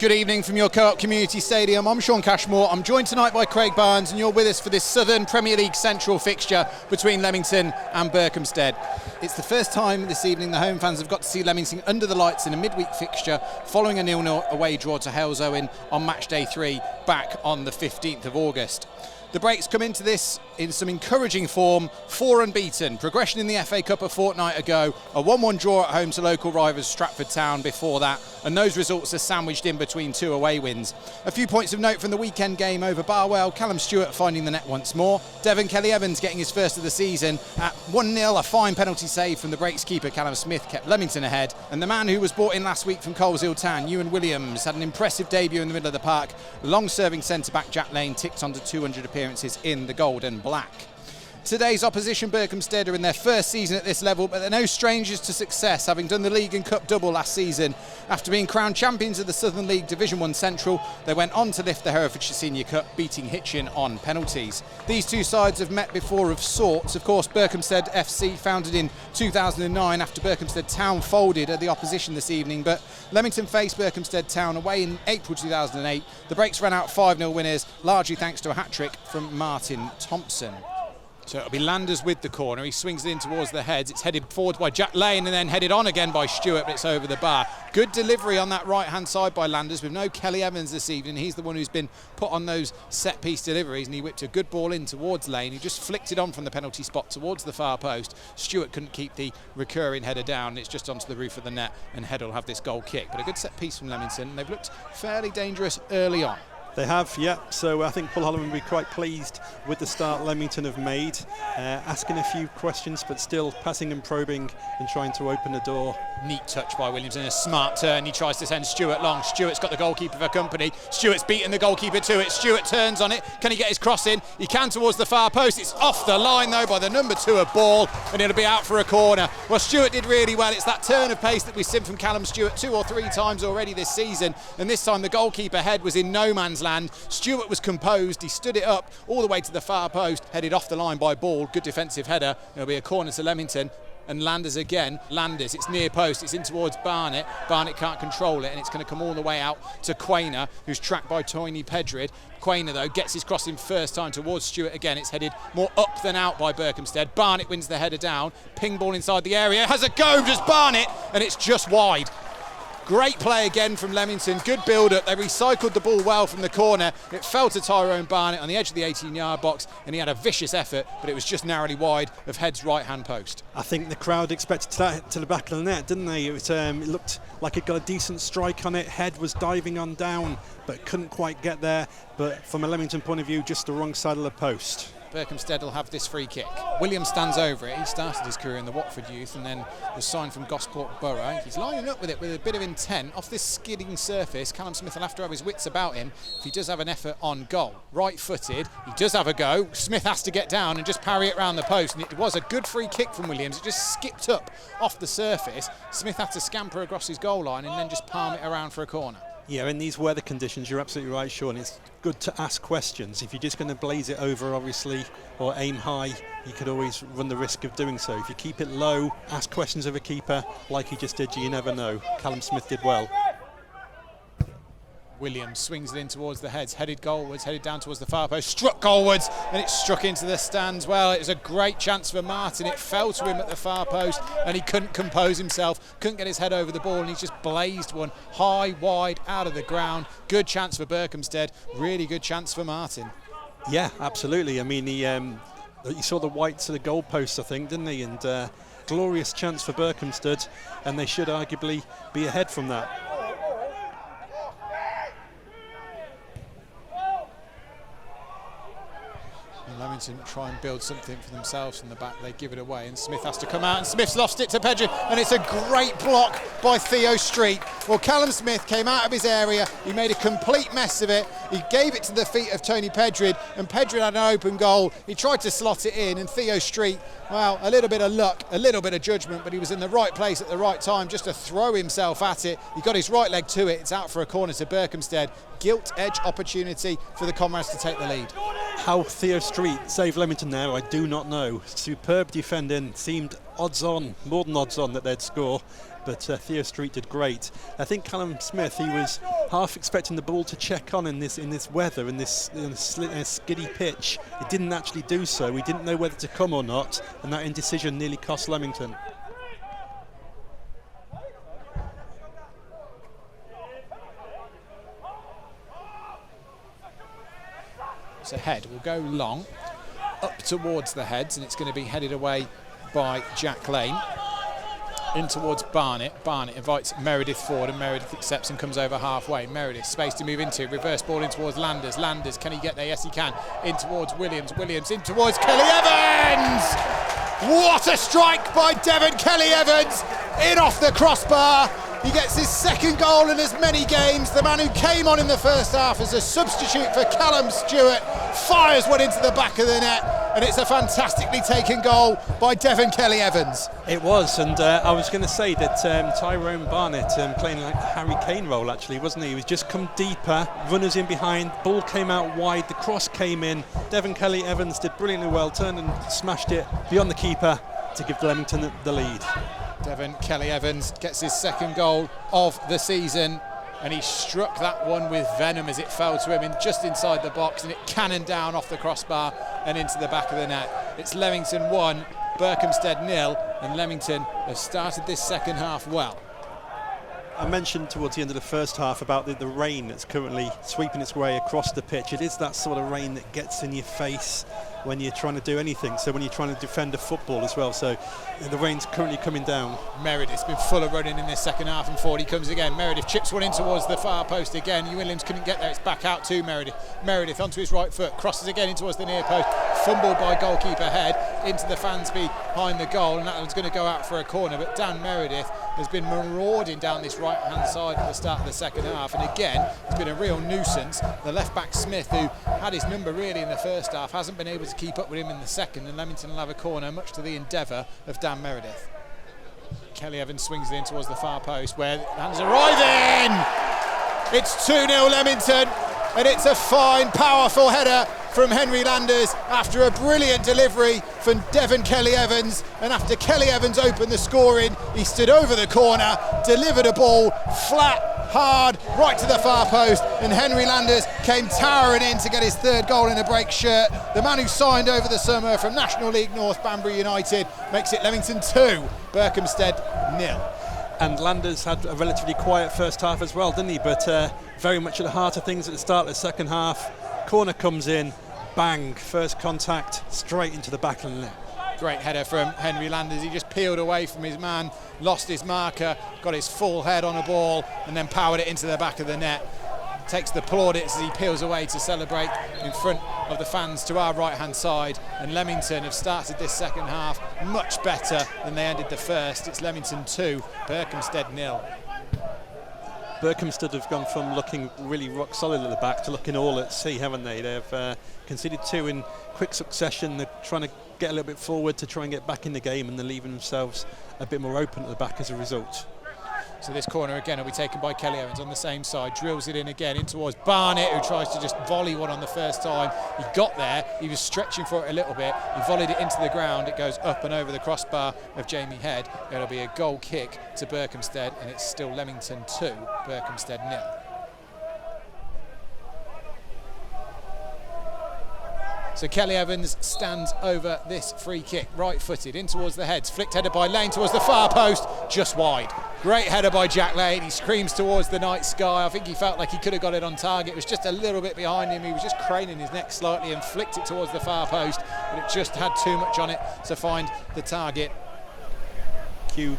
Good evening from your Co-op Community Stadium. I'm Shaun Cashmore. I'm joined tonight by Craig Barnes, and you're with us for this Southern Premier League Central fixture between Leamington and Berkhamsted. It's the first time this evening the home fans have got to see Leamington under the lights in a midweek fixture following a 0-0 away draw to Hales Owen on match day 3 back on the 15th of August. The Breaks come into this in some encouraging form, 4 unbeaten, progression in the FA Cup a fortnight ago, a 1-1 draw at home to local rivals Stratford Town before that, and those results are sandwiched in between 2 away wins. A few points of note from the weekend game over Barwell: Callum Stewart finding the net once more, Devon Kelly-Evans getting his first of the season at 1-0, a fine penalty save from the Breaks keeper Callum Smith kept Leamington ahead, and the man who was brought in last week from Coleshill Town, Ewan Williams, had an impressive debut in the middle of the park. Long-serving centre-back Jack Lane ticked onto 200 appearances in the gold and black. Today's opposition, Berkhamsted, are in their first season at this level, but they're no strangers to success, having done the League and Cup double last season. After being crowned champions of the Southern League Division 1 Central, they went on to lift the Herefordshire Senior Cup, beating Hitchin on penalties. These two sides have met before of sorts. Of course, Berkhamsted FC, founded in 2009 after Berkhamsted Town folded, are the opposition this evening, but Leamington faced Berkhamsted Town away in April 2008. The Breaks ran out 5-0 winners, largely thanks to a hat-trick from Martin Thompson. So it'll be Landers with the corner. He swings it in towards the heads. It's headed forward by Jack Lane and then headed on again by Stewart, but it's over the bar. Good delivery on that right-hand side by Landers with no Kelly-Evans this evening. He's the one who's been put on those set-piece deliveries, and he whipped a good ball in towards Lane. He just flicked it on from the penalty spot towards the far post. Stewart couldn't keep the recurring header down. It's just onto the roof of the net, and Head will have this goal kick. But a good set-piece from Leamington. They've looked fairly dangerous early on. They have, yeah. So I think Paul Holland will be quite pleased with the start Leamington have made. Asking a few questions, but still passing and probing and trying to open the door. Neat touch by Williams and a smart turn. He tries to send Stewart long. Stewart's got the goalkeeper for company. Stewart's beaten the goalkeeper to it. Stewart turns on it. Can he get his cross in? He can towards the far post. It's off the line though by the number 2 of ball, and it'll be out for a corner. Well, Stewart did really well. It's that turn of pace that we've seen from Callum Stewart 2 or 3 times already this season, and this time the goalkeeper Head was in no man's land. Stewart was composed. He stood it up all the way to the far post, headed off the line by Ball. Good defensive header. It'll be a corner to Leamington. And Landers again. Landers, it's near post, it's in towards Barnett. Barnett can't control it, and it's going to come all the way out to Quainer, who's tracked by Toyney Pedred. Quainer, though, gets his crossing first time towards Stewart again. It's headed more up than out by Berkhamsted. Barnett wins the header down. Ping ball inside the area. Has a go, does Barnett, and it's just wide. Great play again from Leamington, good build-up. They recycled the ball well from the corner. It fell to Tyrone Barnett on the edge of the 18-yard box, and he had a vicious effort, but it was just narrowly wide of Head's right-hand post. I think the crowd expected that to the back of the net, didn't they? It looked like it got a decent strike on it. Head was diving on down, but couldn't quite get there. But from a Leamington point of view, just the wrong side of the post. Berkhamsted will have this free kick. Williams stands over it. He started his career in the Watford youth and then was signed from Gosport Borough. He's lining up with it with a bit of intent. Off this skidding surface, Callum Smith will have to have his wits about him if he does have an effort on goal. Right-footed, he does have a go. Smith has to get down and just parry it round the post, and it was a good free kick from Williams. It just skipped up off the surface. Smith had to scamper across his goal line and then just palm it around for a corner. Yeah, in these weather conditions, you're absolutely right, Shaun. It's good to ask questions. If you're just going to blaze it over, obviously, or aim high, you could always run the risk of doing so. If you keep it low, ask questions of a keeper, like he just did, you never know. Callum Smith did well. Williams swings it in towards the heads, headed goalwards, headed down towards the far post, struck goalwards, and it struck into the stands. Well, it was a great chance for Martin. It fell to him at the far post, and he couldn't compose himself, couldn't get his head over the ball, and he's just blazed one high, wide, out of the ground. Good chance for Berkhamsted, really good chance for Martin. Yeah, absolutely. I mean, he saw the whites of the goalposts, I think, didn't he? And glorious chance for Berkhamsted, and they should arguably be ahead from that. Leamington try and build something for themselves from the back. They give it away, and Smith has to come out, and Smith's lost it to Pedred, and it's a great block by Theo Street. Well, Callum Smith came out of his area, he made a complete mess of it, he gave it to the feet of Tony Pedred, and Pedred had an open goal. He tried to slot it in, and Theo Street, well, a little bit of luck, a little bit of judgment, but he was in the right place at the right time just to throw himself at it. He got his right leg to it, it's out for a corner to Berkhamsted. Gilt edge opportunity for the Comrades to take the lead. How Theo Street saved Leamington there, I do not know. Superb defending, seemed odds on, more than odds on that they'd score, but Theo Street did great. I think Callum Smith, he was half expecting the ball to check on in this weather, in this skiddy pitch. It didn't actually do so. We didn't know whether to come or not, and that indecision nearly cost Leamington. So head will go long up towards the heads, and it's going to be headed away by Jack Lane in towards Barnett. Barnett invites Meredith forward, and Meredith accepts and comes over halfway. Meredith, space to move into, reverse ball in towards Landers. Landers, can he get there? Yes he can. In towards Williams. Williams in towards Kelly Evans. What a strike by Devon Kelly Evans, in off the crossbar. He gets his second goal in as many games. The man who came on in the first half as a substitute for Callum Stewart fires one into the back of the net, and it's a fantastically taken goal by Devon Kelly Evans. It was, and I was going to say that Tyrone Barnett playing like the Harry Kane role, actually, wasn't he? He was just come deeper, runners in behind, ball came out wide, the cross came in. Devon Kelly Evans did brilliantly well, turned and smashed it beyond the keeper to give Leamington the lead. Devon Kelly Evans gets his second goal of the season, and he struck that one with venom as it fell to him just inside the box, and it cannoned down off the crossbar and into the back of the net. It's Leamington 1, Berkhamsted 0, and Leamington have started this second half well. I mentioned towards the end of the first half about the rain that's currently sweeping its way across the pitch. It is that sort of rain that gets in your face when you're trying to do anything, so when you're trying to defend a football as well, so the rain's currently coming down. Meredith's been full of running in this second half, and forward he comes again. Meredith chips one in towards the far post again. Williams couldn't get there, it's back out to Meredith. Meredith onto his right foot, crosses again in towards the near post, fumbled by goalkeeper Head into the fans behind the goal, and that was going to go out for a corner, but Dan Meredith has been marauding down this right hand side at the start of the second half, and again it's been a real nuisance. The left back Smith, who had his number really in the first half, hasn't been able to keep up with him in the second, and Leamington will have a corner, much to the endeavour of Dan Meredith. Kelly Evans swings it in towards the far post where Hanna's arriving. It's 2-0 Leamington, and it's a fine, powerful header from Henry Landers after a brilliant delivery from Devon Kelly Evans, and after Kelly Evans opened the scoring, he stood over the corner, delivered a ball flat, hard, right to the far post, and Henry Landers came towering in to get his third goal in a break shirt. The man who signed over the summer from National League North Banbury United makes it Leamington 2, Berkhamsted 0. And Landers had a relatively quiet first half as well, didn't he? But very much at the heart of things at the start of the second half. Corner comes in, bang, first contact, straight into the back of the net. Great header from Henry Landers. He just peeled away from his man, lost his marker, got his full head on a ball, and then powered it into the back of the net. Takes the plaudits as he peels away to celebrate in front of the fans to our right hand side, and Leamington have started this second half much better than they ended the first. It's Leamington 2, Berkhamsted 0. Berkhamsted have gone from looking really rock solid at the back to looking all at sea, haven't they? They've conceded 2 in quick succession. They're trying to get a little bit forward to try and get back in the game, and they're leaving themselves a bit more open at the back as a result. So this corner again will be taken by Kelly Evans on the same side, drills it in again in towards Barnett, who tries to just volley one on the first time. He got there, he was stretching for it a little bit, he volleyed it into the ground, it goes up and over the crossbar of Jamie Head. It'll be a goal kick to Berkhamsted, and it's still Leamington 2, Berkhamsted 0. So Kelly Evans stands over this free kick, right-footed, in towards the heads, flicked header by Lane towards the far post, just wide. Great header by Jack Lane, he screams towards the night sky. I think he felt like he could have got it on target. It was just a little bit behind him, he was just craning his neck slightly and flicked it towards the far post, but it just had too much on it to find the target.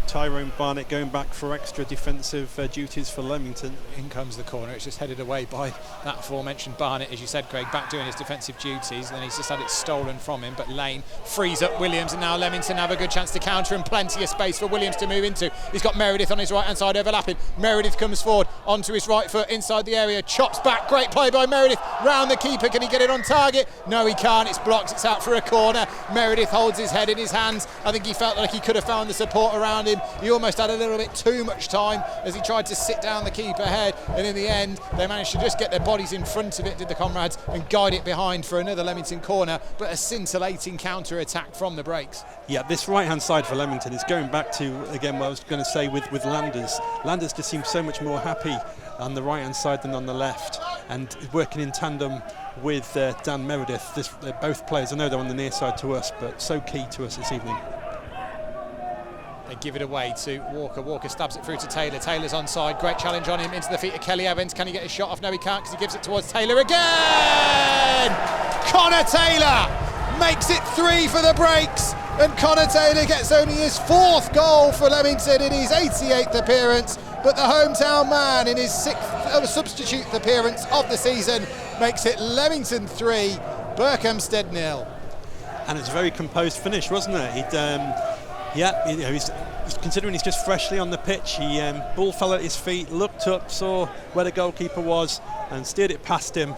Tyrone Barnett going back for extra defensive duties for Leamington. In comes the corner, it's just headed away by that aforementioned Barnett, as you said, Craig, back doing his defensive duties, and then he's just had it stolen from him, but Lane frees up Williams, and now Leamington have a good chance to counter, and plenty of space for Williams to move into. He's got Meredith on his right hand side overlapping. Meredith comes forward onto his right foot inside the area, chops back, great play by Meredith round the keeper. Can he get it on target? No, he can't, it's blocked, it's out for a corner. Meredith holds his head in his hands. I think he felt like he could have found the support around around him. He almost had a little bit too much time as he tried to sit down the keeper head, and in the end they managed to just get their bodies in front of it, did the comrades, and guide it behind for another Leamington corner, but a scintillating counter-attack from the breaks. Yeah, this right-hand side for Leamington is going back to, again, what I was going to say with Landers. Landers just seems so much more happy on the right-hand side than on the left, and working in tandem with Dan Meredith. They're both players, I know they're on the near side to us, but so key to us this evening. They give it away to Walker. Walker stabs it through to Taylor. Taylor's onside. Great challenge on him into the feet of Kelly Evans. Can he get his shot off? No, he can't, because he gives it towards Taylor again. Connor Taylor makes it 3 for the breaks, and Connor Taylor gets only his 4th goal for Leamington in his 88th appearance. But the hometown man, in his 6th substitute appearance of the season, makes it Leamington 3, Berkhamsted 0. And it's a very composed finish, wasn't it? He's considering he's just freshly on the pitch. He ball fell at his feet, looked up, saw where the goalkeeper was, and steered it past him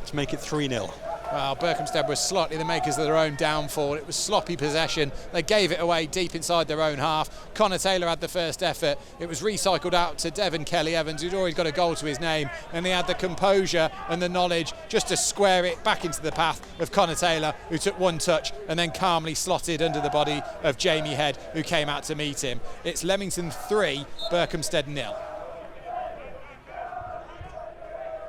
to make it 3-0. Well, Berkhamsted was slightly the makers of their own downfall. It was sloppy possession. They gave it away deep inside their own half. Connor Taylor had the first effort. It was recycled out to Devon Kelly Evans, who'd already got a goal to his name, and he had the composure and the knowledge just to square it back into the path of Connor Taylor, who took one touch and then calmly slotted under the body of Jamie Head, who came out to meet him. It's Leamington 3, Berkhamsted 0.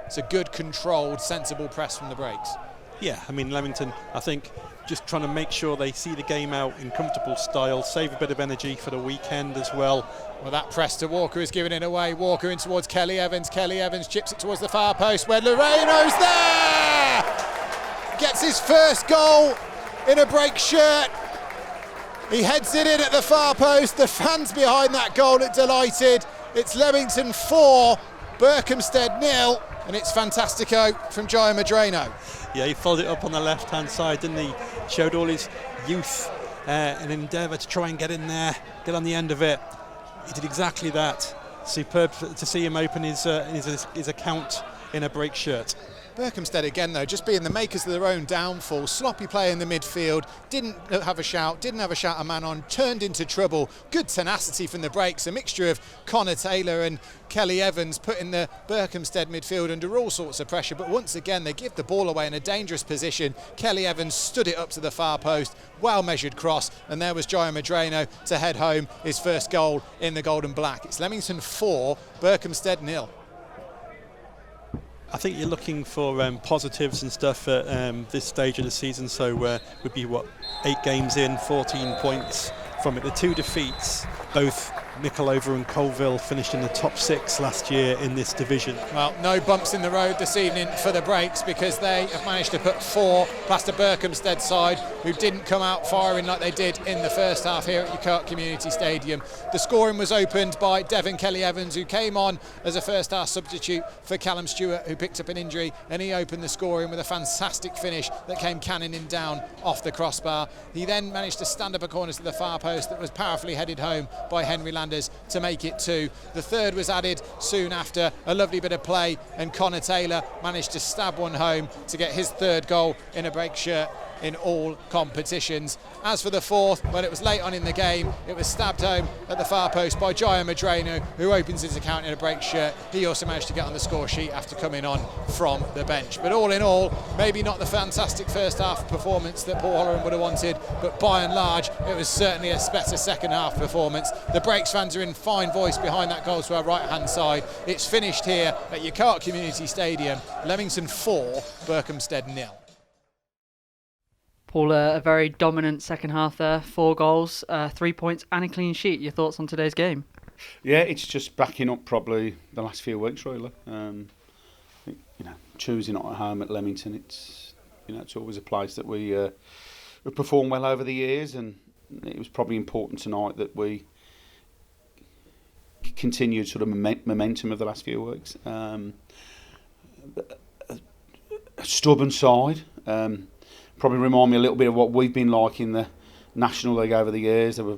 It's a good, controlled, sensible press from the breaks. Yeah, I mean, Leamington, I think, just trying to make sure they see the game out in comfortable style, save a bit of energy for the weekend as well. Well, that press to Walker is giving it away. Walker in towards Kelly Evans. Kelly Evans chips it towards the far post where Loreno's there! Gets his first goal in a break shirt. He heads it in at the far post. The fans behind that goal are delighted. It's Leamington 4, Berkhamsted 0. And it's fantastico from Jaya Madrano. Yeah, he followed it up on the left-hand side, didn't he? Showed all his youth and endeavour to try and get in there, get on the end of it. He did exactly that. Superb to see him open his account in a break shirt. Berkhamsted again, though, just being the makers of their own downfall. Sloppy play in the midfield, didn't have a man on, turned into trouble. Good tenacity from the breaks, a mixture of Connor Taylor and Kelly Evans putting the Berkhamsted midfield under all sorts of pressure, but once again they give the ball away in a dangerous position. Kelly Evans stood it up to the far post, well measured cross, and there was Jaya Madrano to head home his first goal in the gold and black. It's Leamington 4, Berkhamsted 0. I think you're looking for positives and stuff at this stage of the season, so would be 8 games in, 14 points from it. The 2 defeats, both Mickleover and Colville finished in the top 6 last year in this division. Well, no bumps in the road this evening for the breaks, because they have managed to put 4 past the Berkhamsted side, who didn't come out firing like they did in the first half here at Alcock Community Stadium. The scoring was opened by Devon Kelly Evans, who came on as a first half substitute for Callum Stewart, who picked up an injury, and he opened the scoring with a fantastic finish that came cannoning down off the crossbar. He then managed to stand up a corner to the far post that was powerfully headed home by Henry Landers to make it 2. The third was added soon after, a lovely bit of play, and Connor Taylor managed to stab one home to get his 3rd goal in a break shirt in all competitions. As for the 4th, well, it was late on in the game. It was stabbed home at the far post by Jaya Madrano, who opens his account in a break shirt. He also managed to get on the score sheet after coming on from the bench. But all in all, maybe not the fantastic first half performance that Paul Holland would have wanted, but by and large, it was certainly a better second half performance. The breaks fans are in fine voice behind that goal to our right hand side. It's finished here at Alcock Community Stadium. Leamington 4, Berkhamsted 0. Paul, a very dominant second half there, 4 goals, 3 points and a clean sheet. Your thoughts on today's game? Yeah, it's just backing up probably the last few weeks, really. Choosing not at home at Leamington, it's always a place that we performed well over the years, and it was probably important tonight that we continued sort of momentum of the last few weeks. A stubborn side. Probably remind me a little bit of what we've been like in the National League over the years. They were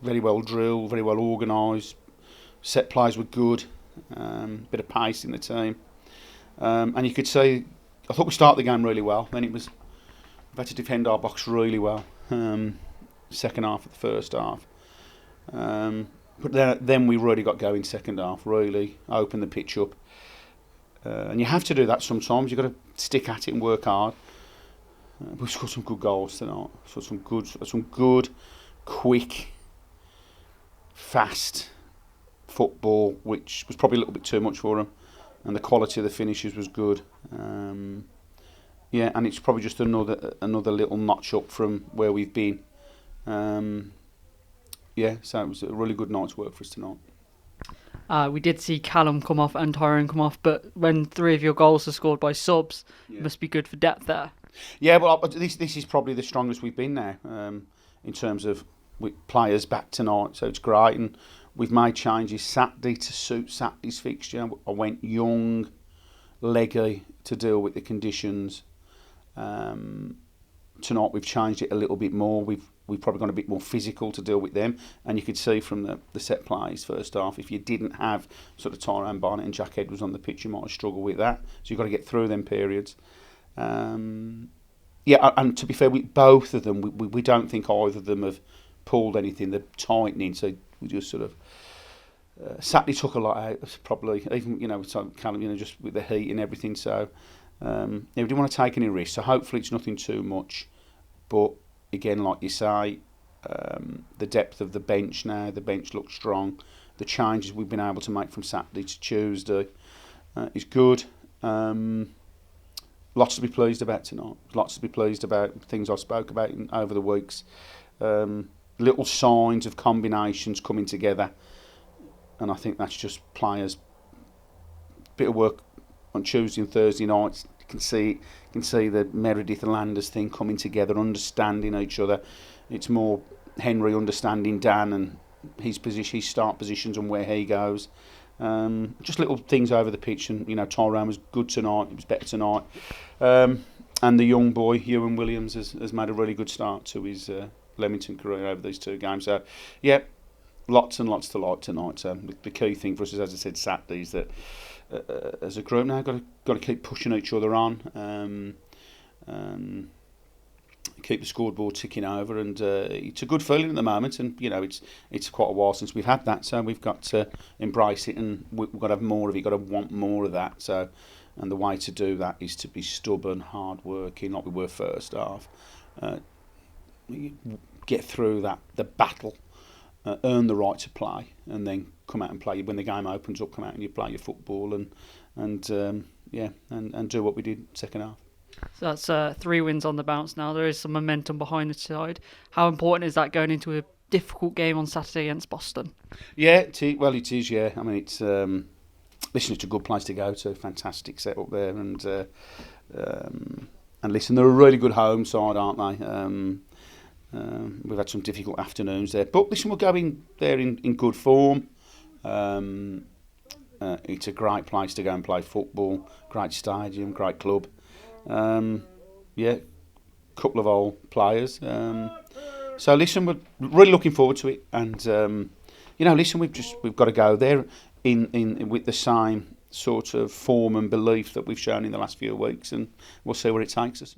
very well drilled, very well organised. Set plays were good. Bit of pace in the team. And you could see, I thought we started the game really well. Then we had to defend our box really well. Second half of the first half. But then we really got going second half, really opened the pitch up. And you have to do that sometimes. You've got to stick at it and work hard. We've scored some good goals tonight. Some good, quick, fast football, which was probably a little bit too much for them. And the quality of the finishes was good. Yeah, and it's probably just another little notch up from where we've been. Yeah, so it was a really good night's work for us tonight. We did see Callum come off and Tyrone come off, but when 3 of your goals are scored by subs, it must be good for depth there. Yeah, well, this is probably the strongest we've been now in terms of with players back tonight, so it's great. And we've made changes Saturday to suit Saturday's fixture. I went young, leggy to deal with the conditions. Tonight we've changed it a little bit more. We've probably gone a bit more physical to deal with them, and you could see from the set plays first half, if you didn't have sort of Tyrone Barnett and Jack Edwards on the pitch, you might have struggled with that. So you've got to get through them periods. Yeah, and to be fair, with both of them, we don't think either of them have pulled anything. They're tightening, so we just sort of Saturday took a lot out, probably, even, Callum, just with the heat and everything. So yeah, we didn't want to take any risks. So hopefully it's nothing too much. But again, like you say, the depth of the bench now, the bench looks strong. The changes we've been able to make from Saturday to Tuesday is good. Lots to be pleased about tonight. Lots to be pleased about things I spoke about over the weeks. Little signs of combinations coming together, and I think that's just players. Bit of work on Tuesday and Thursday nights. You can see the Meredith and Landers thing coming together, understanding each other. It's more Henry understanding Dan and his position, his start positions, and where he goes. Just little things over the pitch, and Tyrone was good tonight. He was better tonight, and the young boy Ewan Williams has made a really good start to his Leamington career over these 2 games. So yeah, lots and lots to like tonight. So the key thing for us is, as I said, Saturday, is that as a group now got to keep pushing each other on. Keep the scoreboard ticking over, and it's a good feeling at the moment. And it's quite a while since we've had that, so we've got to embrace it, and we've got to have more of it. Got to want more of that. So, and the way to do that is to be stubborn, hard working, like we were first half. Get through the battle, earn the right to play, and then come out and play. When the game opens up, come out and you play your football, and do what we did second half. So that's 3 wins on the bounce now. There is some momentum behind the side. How important is that going into a difficult game on Saturday against Boston? Yeah, it is, yeah. I mean, it's it's a good place to go to. Fantastic setup there, and listen, they're a really good home side, aren't they? We've had some difficult afternoons there, but listen, we're going there in good form. It's a great place to go and play football. Great stadium, great club. Couple of old players. So listen, we're really looking forward to it, and listen, we've got to go there in with the same sort of form and belief that we've shown in the last few weeks, and we'll see where it takes us.